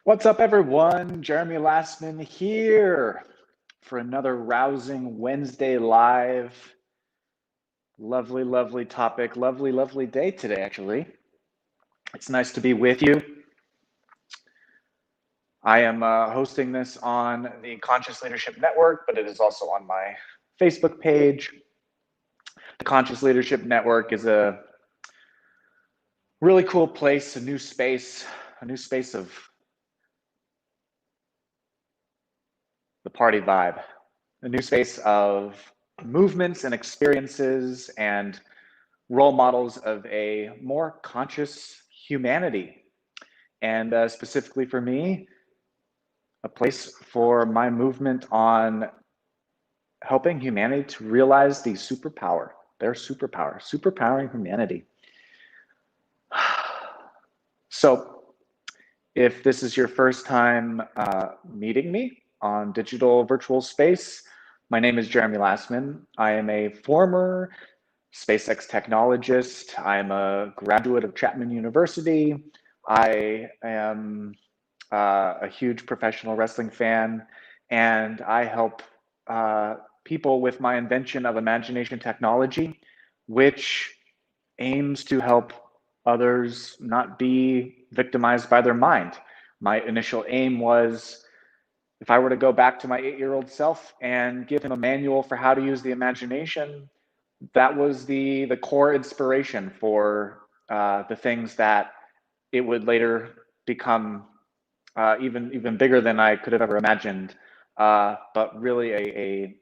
What's up, everyone? Jeremy LASMAN here for another rousing Wednesday live. Lovely, lovely topic. Lovely, lovely day today, actually. It's nice to be with you. I am hosting this on the Conscious Leadership Network, but it is also on my Facebook page. The Conscious Leadership Network is a really cool place, a new space of the party vibe, a new space of movements and experiences and role models of a more conscious humanity. And specifically for me, a place for my movement on helping humanity to realize their superpower, superpowering humanity. So if this is your first time meeting me on digital virtual space, my name is Jeremy LASMAN. I am a former SpaceX technologist. I'm a graduate of Chapman University. I am a huge professional wrestling fan, and I help people with my invention of imagination technology, which aims to help others not be victimized by their mind. My initial aim was, if I were to go back to my 8-year-old self and give him a manual for how to use the imagination, that was the core inspiration for the things that it would later become even bigger than I could have ever imagined. But really a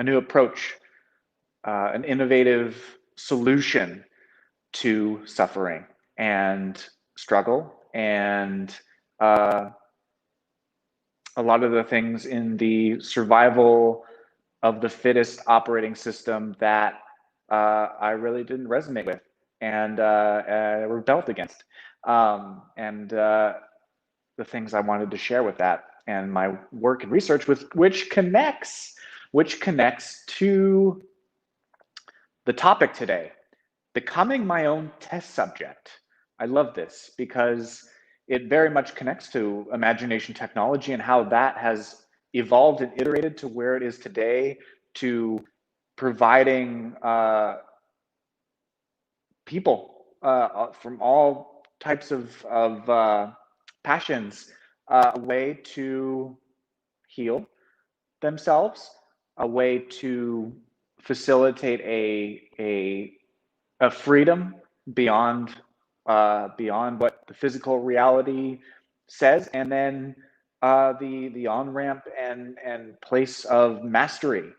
new approach, an innovative solution to suffering and struggle and a lot of the things in the survival of the fittest operating system that I really didn't resonate with and rebelled against. And the things I wanted to share with that and my work and research with which connects to the topic today, becoming my own test subject. I love this because it very much connects to imagination technology and how that has evolved and iterated to where it is today, to providing people from all types of passions a way to heal themselves, a way to facilitate a freedom beyond what the physical reality says, and then the on ramp and place of mastery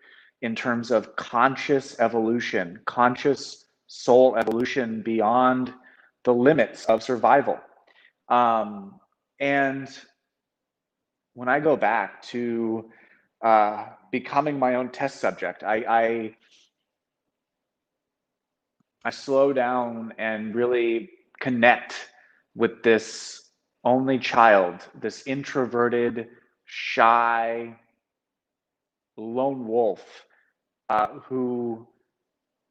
in terms of conscious evolution, conscious soul evolution beyond the limits of survival. And when I go back to becoming my own test subject, I slow down and really connect with this only child, this introverted, shy, lone wolf who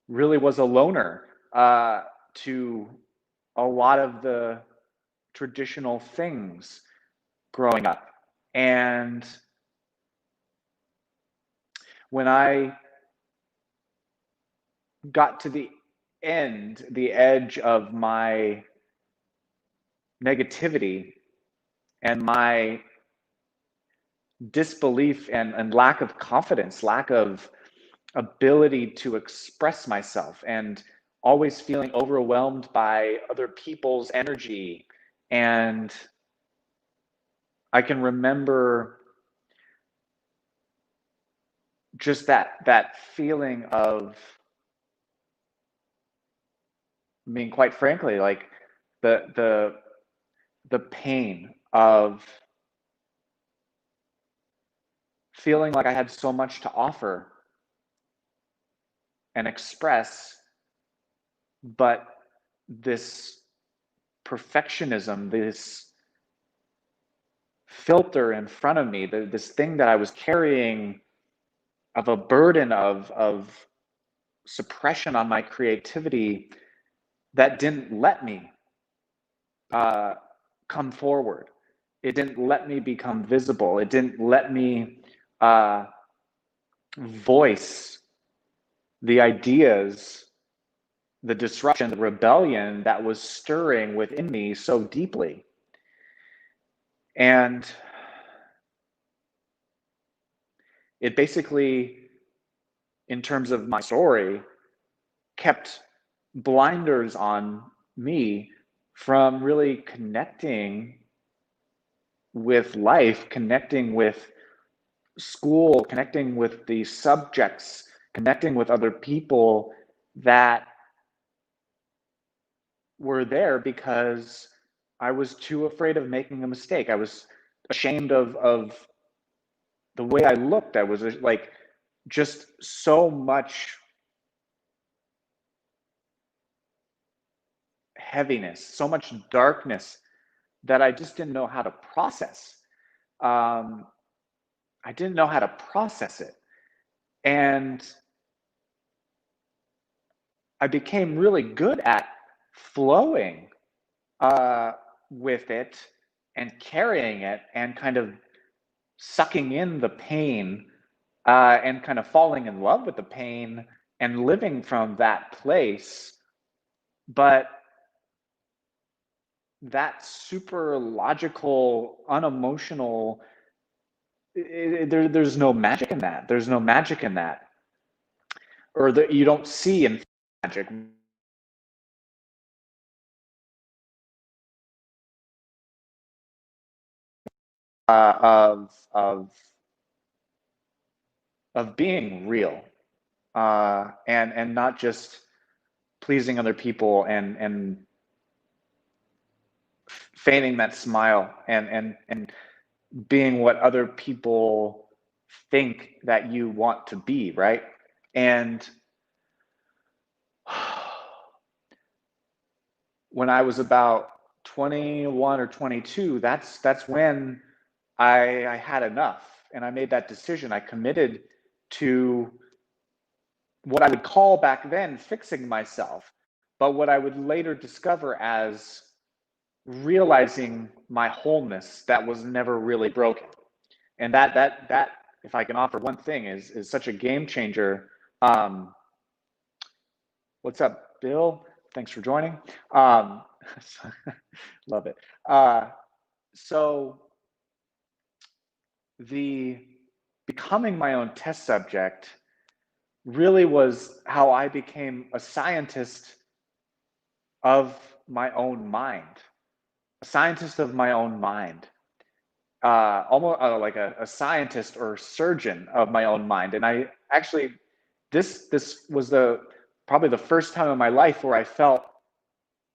really was a loner to a lot of the traditional things growing up. And when I got to the edge of my negativity and my disbelief and lack of confidence, lack of ability to express myself, and always feeling overwhelmed by other people's energy. And I can remember just that feeling of, I mean, quite frankly, like the pain of feeling like I had so much to offer and express, but this perfectionism, this filter in front of me, this thing that I was carrying of a burden of suppression on my creativity that didn't let me come forward. It didn't let me become visible. It didn't let me voice the ideas, the disruption, the rebellion that was stirring within me so deeply. And it basically, in terms of my story, kept blinders on me from really connecting with life, connecting with school, connecting with the subjects, connecting with other people that were there, because I was too afraid of making a mistake. I was ashamed of the way I looked. I was like, just so much heaviness, so much darkness that I just didn't know how to process. I didn't know how to process it. And I became really good at flowing with it and carrying it and kind of sucking in the pain and kind of falling in love with the pain and living from that place. But that super logical, unemotional, there's no magic in that. There's no magic in that. Or that you don't see in magic. Of being real, and not just pleasing other people and feigning that smile and being what other people think that you want to be, right? And when I was about 21 or 22, that's when I had enough, and I made that decision. I committed to what I would call back then fixing myself, but what I would later discover as realizing my wholeness that was never really broken. And that if I can offer one thing, is such a game changer. Um, what's up, Bill? Thanks for joining. Um, love it. So the becoming my own test subject really was how I became a scientist of my own mind, a scientist of my own mind, almost like a scientist or surgeon of my own mind. And I actually, this was probably the first time in my life where I felt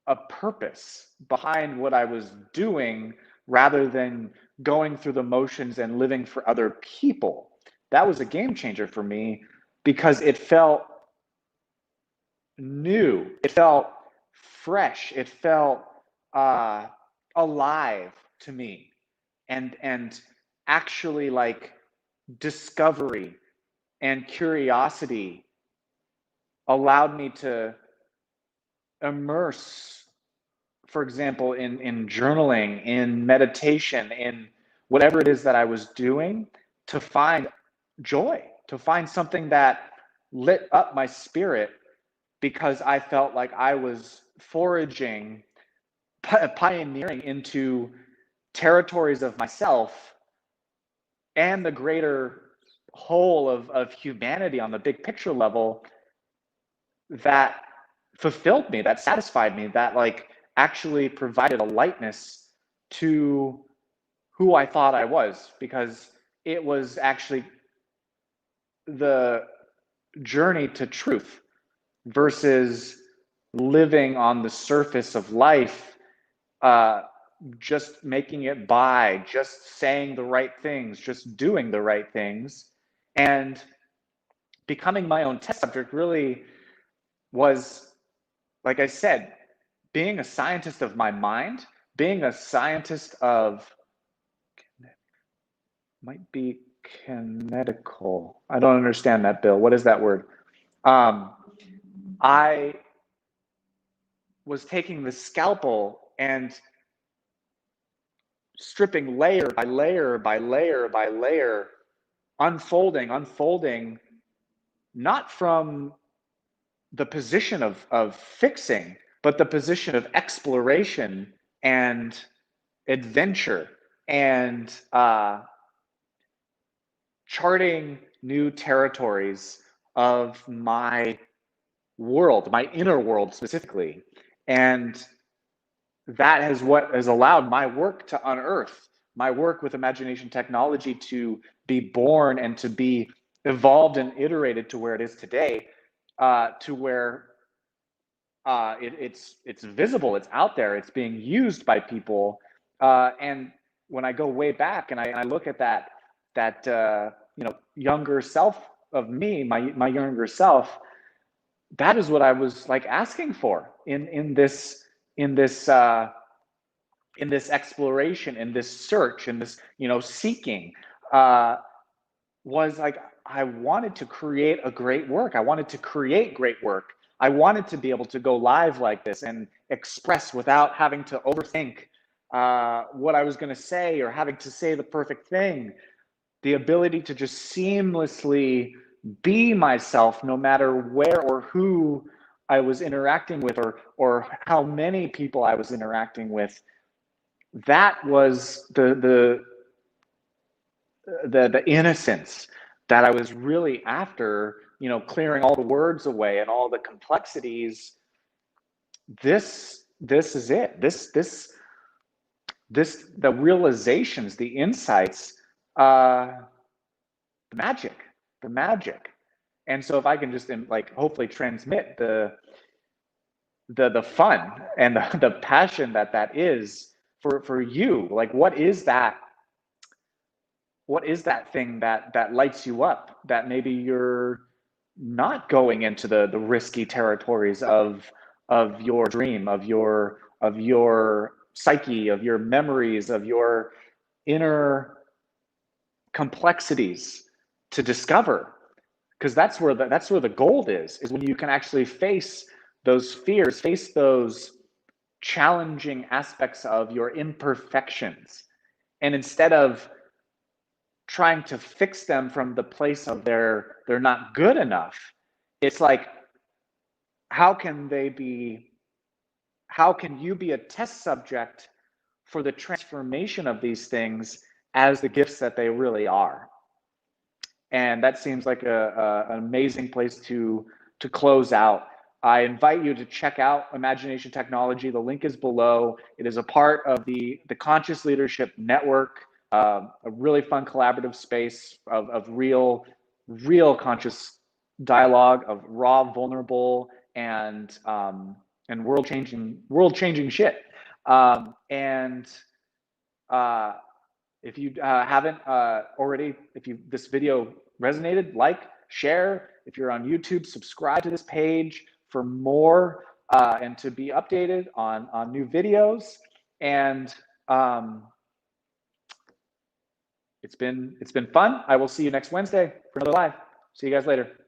a purpose behind what I was doing, rather than going through the motions and living for other people. That was a game changer for me, because it felt new, it felt fresh, it felt uh, alive to me, and actually like discovery and curiosity allowed me to immerse, for example, in journaling, in meditation, in whatever it is that I was doing, to find joy, to find something that lit up my spirit, because I felt like I was foraging, pioneering into territories of myself and the greater whole of humanity on the big picture level, that fulfilled me, that satisfied me, that like actually provided a lightness to who I thought I was, because it was actually the journey to truth versus living on the surface of life, uh, just making it by, just saying the right things, just doing the right things. And becoming my own test subject really was, like I said, being a scientist of my mind, being a scientist of, might be kinetical. I don't understand that, Bill. What is that word? Um, I was taking the scalpel and stripping layer by layer by layer by layer, unfolding, not from the position of fixing, but the position of exploration and adventure and charting new territories of my world, my inner world specifically. And that is what has allowed my work to unearth, my work with imagination technology to be born and to be evolved and iterated to where it is today, to where it's visible, it's out there, it's being used by people. And when I go way back and I look at that younger self of me, my younger self, that is what I was like asking for in this in this in this exploration, in this search, in this seeking. Was like, I wanted to create a great work. I wanted to create great work. I wanted to be able to go live like this and express without having to overthink what I was going to say or having to say the perfect thing. The ability to just seamlessly be myself no matter where or who I was interacting with, or how many people I was interacting with. That was the innocence that I was really after, clearing all the words away and all the complexities. This is it. The realizations, the insights, the magic. And so if I can just like hopefully transmit the fun and the passion that is for you, like what is that thing that lights you up, that maybe you're not going into the risky territories of your dream, of your psyche, of your memories, of your inner complexities to discover? Because that's where the gold is when you can actually face those fears, face those challenging aspects of your imperfections, and instead of trying to fix them from the place of they're not good enough, it's like, how can you be a test subject for the transformation of these things as the gifts that they really are? And that seems like an amazing place to close out. I invite you to check out Imagination Technology. The link is below. It is a part of the Conscious Leadership Network, a really fun collaborative space of real conscious dialogue, of raw, vulnerable, and world changing shit. If you haven't already, if this video resonated, like, share. If you're on YouTube, subscribe to this page for more and to be updated on new videos. And it's been fun. I will see you next Wednesday for another live. See you guys later.